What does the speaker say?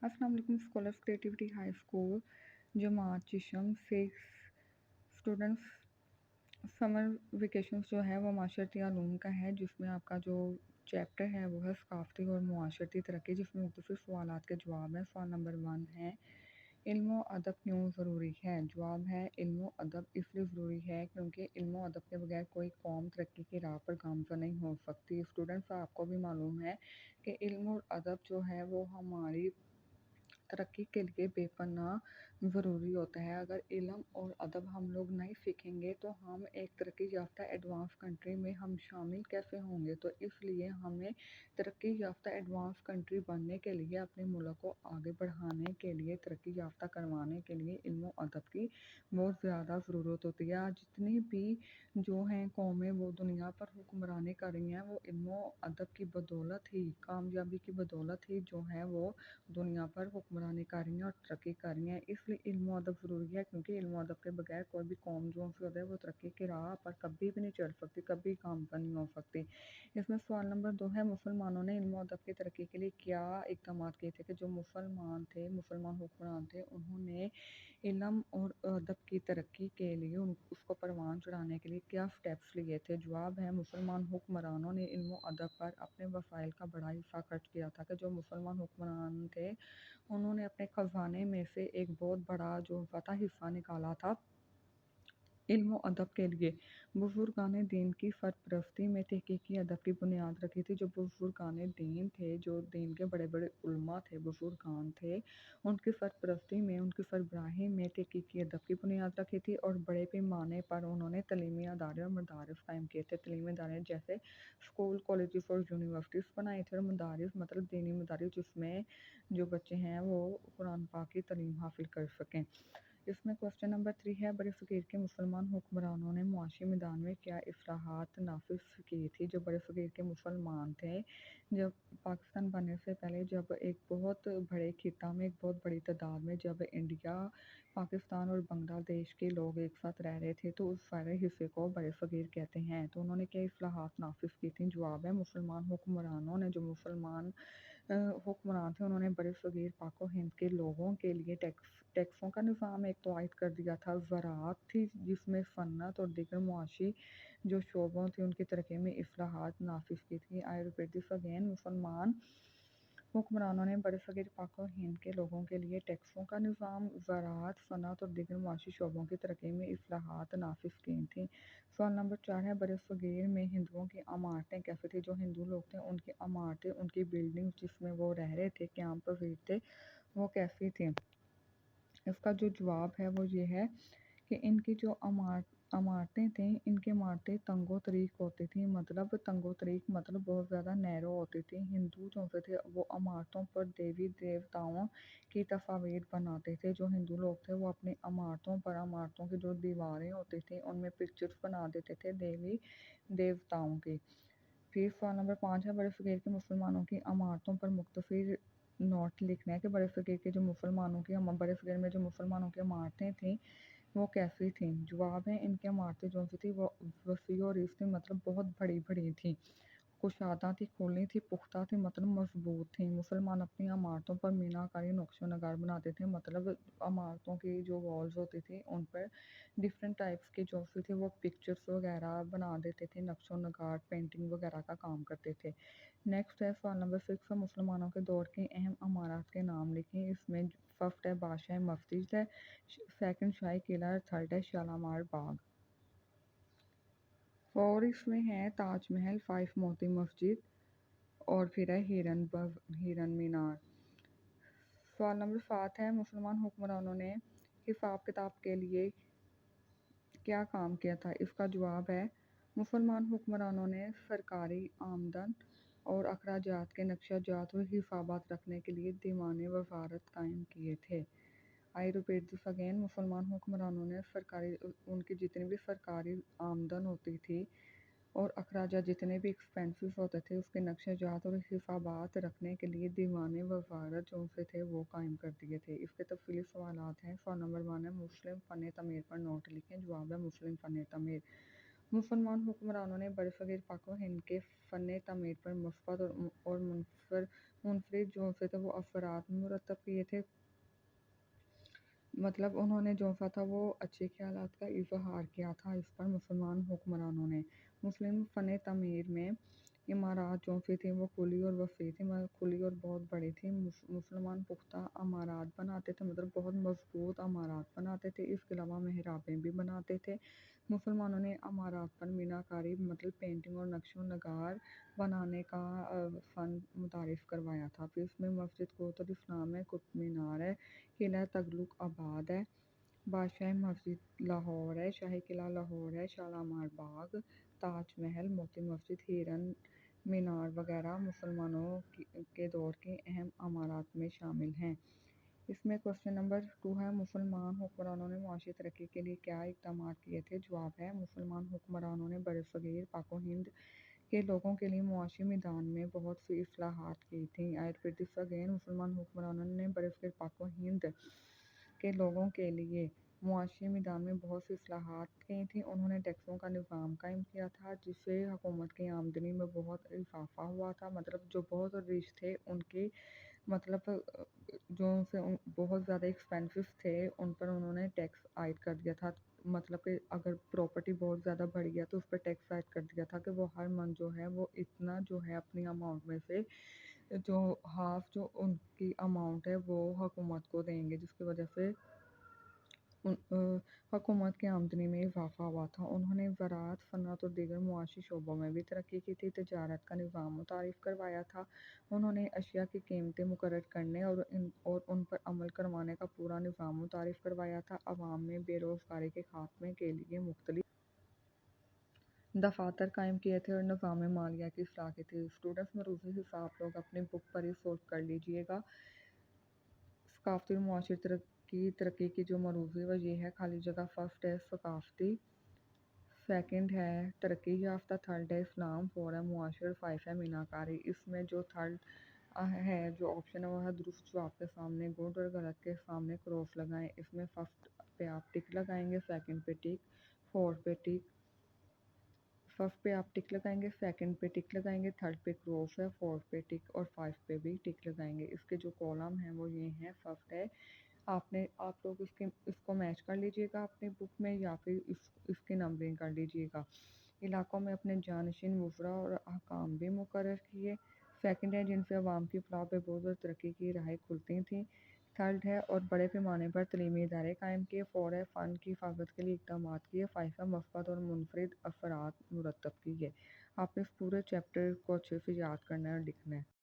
السلام علیکم scholars creativity high school جماعت چشم 6 اسٹوڈنٹس سمر ویکیشنز جو ہے وہ معاشرتی علوم کا ہے، جس میں آپ کا جو چیپٹر ہے وہ ہے ثقافتی اور معاشرتی ترقی، جس میں مختلف سوالات کے جواب ہیں۔ سوال نمبر 1 ہے علم و ادب کیوں ضروری ہے؟ جواب ہے علم و ادب اس لیے ضروری ہے کیونکہ علم و ادب کے بغیر کوئی قوم ترقی کی راہ پر گامزن نہیں ہو سکتی۔ اسٹوڈنٹس آپ کو بھی معلوم ہے کہ علم و ادب جو ہے وہ ہماری ترقی کے لیے بے پناہ ضروری ہوتا ہے۔ اگر علم اور ادب ہم لوگ نہیں سیکھیں گے تو ہم ایک ترقی یافتہ ایڈوانس کنٹری میں ہم شامل کیسے ہوں گے؟ تو اس لیے ہمیں ترقی یافتہ ایڈوانس کنٹری بننے کے لیے اپنے ملک کو آگے بڑھانے کے لیے ترقی یافتہ کروانے کے لیے علم و ادب کی بہت زیادہ ضرورت ہوتی ہے۔ آج جتنی بھی جو ہیں قومیں وہ دنیا پر حکمرانی کر رہی ہیں، وہ علم و ادب کی بدولت ہی، کامیابی کی بدولت ہی جو ہے وہ دنیا پر حکمرانی کر رہی ہیں اور ترقی کر رہی ہیں۔ اس لیے علم و ادب ضروری ہے کیونکہ علم و ادب کے بغیر کوئی بھی قوم جو ہے وہ ترقی کی راہ پر کبھی بھی نہیں چل سکتی، کبھی کامیاب نہیں ہو سکتی۔ اس میں سوال نمبر 2 ہے مسلمانوں نے علم و ادب کی ترقی کے لیے کیا اقدامات کیے تھے؟ کہ جو مسلمان تھے، مسلمان حکمران تھے، انہوں نے علم اور ادب کی ترقی کے لیے اس کو پروان چڑھانے کے لیے کیا سٹیپس لیے تھے؟ جواب ہے مسلمان حکمرانوں نے علم و ادب پر اپنے وسائل کا بڑا حصہ خرچ کیا تھا۔ کہ جو مسلمان حکمران تھے انہوں نے اپنے خزانے میں سے ایک بہت بڑا جو حصہ نکالا تھا علم و ادب کے لیے۔ بزرگان دین کی سرپرستی میں تحقیقی ادب کی بنیاد رکھی تھی۔ جو بزرگان دین تھے، جو دین کے بڑے بڑے علماء تھے، بزرگان تھے، ان کی سرپرستی میں، ان کی سربراہی میں تحقیقی ادب کی بنیاد رکھی تھی اور بڑے پیمانے پر انہوں نے تعلیمی ادارے اور مدارس قائم کیے تھے۔ تعلیمی ادارے جیسے اسکول، کالجز اور یونیورسٹیز بنائی تھے، اور مدارس مطلب دینی مدارس جس میں جو بچے ہیں وہ قرآن پاک کی تعلیم حاصل کر سکیں۔ اس میں کوسچن نمبر 3 ہے بر صغیر کے مسلمان حکمرانوں نے معاشی میدان میں کیا اصلاحات نافذ کی تھی؟ جو بر صغیر کے مسلمان تھے، جب پاکستان بننے سے پہلے جب ایک بہت بڑے خطہ میں، ایک بہت بڑی تعداد میں جب انڈیا، پاکستان اور بنگلہ دیش کے لوگ ایک ساتھ رہ رہے تھے تو اس سارے حصے کو بر صغیر کہتے ہیں۔ تو انہوں نے کیا اصلاحات نافذ کی تھیں؟ جواب ہے مسلمان حکمرانوں نے، جو مسلمان حکمران تھے، انہوں نے بر صغیر پاک و ہند کے لوگوں کے لیے ٹیکسوں کا نظام ایک تو عائد کر دیا تھا۔ زراعت تھی جس میں صنعت اور دیگر معاشی جو شعبوں تھے ان کی ترقی میں اصلاحات نافذ کی تھی۔ آئی ریپیٹ دس اگین، مسلمان حکمرانوں نے بر صغیر پاک و ہند کے لوگوں کے لیے ٹیکسوں کا نظام، زراعت، صنعت اور دیگر معاشی شعبوں کی ترقی میں اصلاحات نافذ کی تھیں۔ سوال نمبر 4 ہے بر صغیر میں ہندوؤں کی عمارتیں کیسی تھیں؟ جو ہندو لوگ تھے ان کی عمارتیں، ان کی بلڈنگ جس میں وہ رہ رہے تھے، قیام پذیر تھے، وہ کیسی تھیں؟ اس کا جو جواب ہے وہ یہ ہے کہ ان کی جو عمارتیں تھیں، ان کی عمارتیں تنگ و طریق ہوتی تھیں۔ مطلب تنگ و طریق مطلب بہت زیادہ نیرو ہوتی تھی۔ ہندو جو تھے وہ عمارتوں پر دیوی دیوتاؤں کی تصاویر بناتے تھے۔ جو ہندو لوگ تھے وہ اپنی عمارتوں پر، عمارتوں کی جو دیواریں ہوتی تھیں ان میں پکچرز بنا دیتے تھے دیوی دیوتاؤں کی۔ پھر سوال نمبر 5 ہے بر صغیر کے مسلمانوں کی عمارتوں پر مختصر نوٹ لکھنا ہے کہ بر صغیر کے جو بر صغیر میں جو مسلمانوں کی عمارتیں تھیں وہ کیسی تھیں؟ جواب ہے ان کی عمارتیں جو تھیں وہ وسیع اور عریض تھیں، مطلب بہت بڑی بڑی تھیں، کشادہ تھی، کھلی تھی، پختہ تھی، مطلب مضبوط تھیں۔ مسلمان اپنی عمارتوں پر میناکاری، نقش و نگار بناتے تھے، مطلب عمارتوں کی جو والز ہوتی تھی ان پر ڈفرینٹ ٹائپس کی جو تھے وہ پکچرز وغیرہ بنا دیتے تھے، نقش و نگار، پینٹنگ وغیرہ کا کام کرتے تھے۔ نیکسٹ ہے سوال نمبر 6 مسلمانوں کے دور کی اہم عمارات کے نام لکھیں۔ اس میں فرسٹ ہے بادشاہ مسجد ہے، سیکنڈ شاہی قلعہ، تھرڈ ہے شالامار باغ، اور اس میں ہے تاج محل، 5 موتی مسجد، اور پھر ہے ہیرن مینار۔ سوال نمبر 7 ہے مسلمان حکمرانوں نے حساب کتاب کے لیے کیا کام کیا تھا؟ اس کا جواب ہے مسلمان حکمرانوں نے سرکاری آمدن اور اخراجات کے نقشہ جات و حسابات رکھنے کے لیے دیوان وزارت قائم کیے تھے۔ آئی ریپیٹ دس اگین، مسلمان حکمرانوں نے ان کی جتنی بھی سرکاری آمدن ہوتی تھی اور اخراجات جتنے بھی ایکسپینسز ہوتے تھے اس کے نقشہ جات اور حسابات رکھنے کے لیے دیوان وزارت جو سے تھے وہ قائم کر دیے تھے۔ اس کے تفصیلی سوالات ہیں۔ سوال نمبر 1 ہے مسلم فن تعمیر پر نوٹ لکھیں۔ جواب ہے مسلم فن تعمیر مسلمان حکمرانوں نے برصغیر پاک و ہند کے فن تعمیر پر مثبت اور منفرد جو سے تھے وہ اثرات مرتب کیے تھے۔ مطلب انہوں نے جو سا تھا وہ اچھے خیالات کا اظہار کیا تھا اس پر مسلمان حکمرانوں نے۔ مسلم فن تعمیر میں عمارات جو سی تھیں وہ کھلی اور وسیع تھی، کھلی اور بہت بڑی تھی۔ مسلمان پختہ عمارات بناتے تھے، مطلب بہت مضبوط عمارات بناتے تھے۔ اس کے علاوہ محرابیں بھی بناتے تھے۔ مسلمانوں نے عمارات پر میناکاری مطلب پینٹنگ اور نقش و نگار بنانے کا فن متعارف کروایا تھا۔ پھر اس میں مسجد کوت الاسلام ہے، قطب مینار ہے، قلعہ تغلق آباد ہے، بادشاہ مسجد لاہور ہے، شاہی قلعہ لاہور ہے، شالیمار باغ، تاج محل، موتی مسجد، ہیرن مینار وغیرہ مسلمانوں کے دور کی اہم عمارات میں شامل ہیں۔ اس میں کوسچن نمبر 2 ہے، مسلمان حکمرانوں نے معاشی ترقی کے لیے کیا اقدامات کیے تھے؟ جواب ہے، مسلمان حکمرانوں نے برصغیر پاک و ہند کے لوگوں کے لیے معاشی میدان میں بہت سی اصلاحات کی تھیں۔ I repeat this again، مسلمان حکمرانوں نے برصغیر پاک و ہند کے لوگوں کے لیے معاشی میدان میں بہت سی اصلاحات کی تھیں۔ انہوں نے ٹیکسوں کا نظام قائم کیا تھا جس سے حکومت کی آمدنی میں بہت اضافہ ہوا تھا۔ مطلب جو بہت رچ تھے ان کی مطلب جو سے بہت زیادہ ایکسپینسو تھے ان پر انہوں نے ٹیکس عائد کر دیا تھا۔ مطلب کہ اگر پراپرٹی بہت زیادہ بڑھ گیا تو اس پر ٹیکس عائد کر دیا تھا کہ وہ ہر منتھ جو ہے وہ اتنا جو ہے اپنی اماؤنٹ میں سے جو ہاف جو ان کی اماؤنٹ ہے وہ حکومت کو دیں گے، جس کی وجہ سے حکومت کی آمدنی میں اضافہ ہوا تھا۔ انہوں نے زراعت، صنعت اور دیگر معاشی شعبوں میں بھی ترقی کی تھی۔ تجارت کا نظام متعارف کروایا تھا۔ انہوں نے اشیاء کی قیمتیں مقرر کرنے اور ان پر عمل کروانے کا پورا نظام متعارف کروایا تھا۔ عوام میں بے روزگاری کے خاتمے کے لیے مختلف دفاتر قائم کیے تھے اور نظام مالیہ کی اصلاح کی تھی۔ اسٹوڈنٹس مروزی حساب لوگ اپنی بک پر ہی سولو کر لیجئے گا۔ ثقافتی اور معاشی ترقی کی جو مروزی وہ یہ ہے، خالی جگہ فرسٹ ہے ثقافتی، سیکنڈ ہے ترقی یافتہ، تھرڈ ہے اسلام، فور ہے معاشر، فائیو ہے میناکاری۔ اس میں جو تھرڈ ہے جو آپشن ہے وہ ہے درست جواب کے سامنے گڈ اور غلط کے سامنے کراس لگائیں۔ اس میں فرسٹ پہ آپ ٹک لگائیں گے، سیکنڈ پہ ٹک، فورتھ پہ ٹک، فرسٹ پہ آپ ٹک لگائیں گے، سیکنڈ پہ ٹک لگائیں گے، تھرڈ پہ کراس ہے، فورتھ پہ ٹک اور فائیو پہ بھی ٹک لگائیں گے۔ اس کے جو کالم ہیں وہ یہ ہیں، فرسٹ ہے آپ لوگ اس کو میچ کر لیجئے گا اپنی بک میں یا پھر اس کی نمبرنگ کر لیجئے گا۔ علاقوں میں اپنے جانشین وزراء اور حکام بھی مقرر کیے۔ سیکنڈ ہے جن سے عوام کی فلاح و بہبود اور ترقی کی راہیں کھلتی تھیں۔ تھرڈ ہے اور بڑے پیمانے پر تعلیمی ادارے قائم کیے۔ فور ہے فن کی حفاظت کے لیے اقدامات کیے۔ فائیو ہے مثبت اور منفرد اثرات مرتب کیے۔ آپ نے اس پورے چیپٹر کو اچھے سے یاد کرنا ہے اور لکھنا ہے۔